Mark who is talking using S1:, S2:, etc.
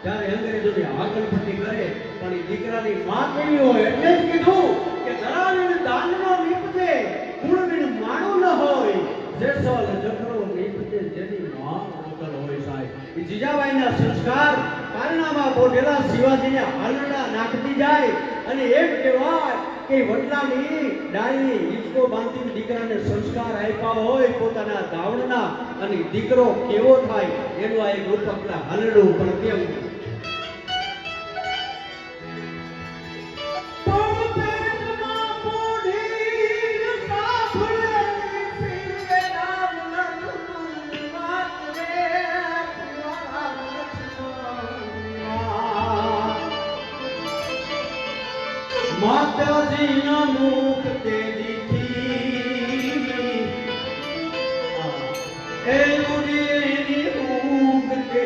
S1: ત્યારે અંગ્રેજોની આગળપટ્ટી કરે પણ એ દીકરાની માં કેવી હોય એટલે જ કીધું કે ધરાવીને દાનનો નીપજે કુળવીને માણું ન હોય જેસલ જકરો નીપજે જેની માં અંકલ હોય સાહેબ એ જીજાબાઈના સંસ્કાર કારણામાં બોઢેલા શિવાજીને હાલડા નાખતી જાય અને એમ કહેવાય કે વડલાની ડાળીની હિંચકો બાંધીને દીકરાને સંસ્કાર આપ્યા હોય પોતાના દાવણના અને દીકરો કેવો થાય એનું આ એક રૂપક હાલડું પણ કેવું માતાજી ના મુખ તે દીઠી એ ઉડીની ઊંઘ તે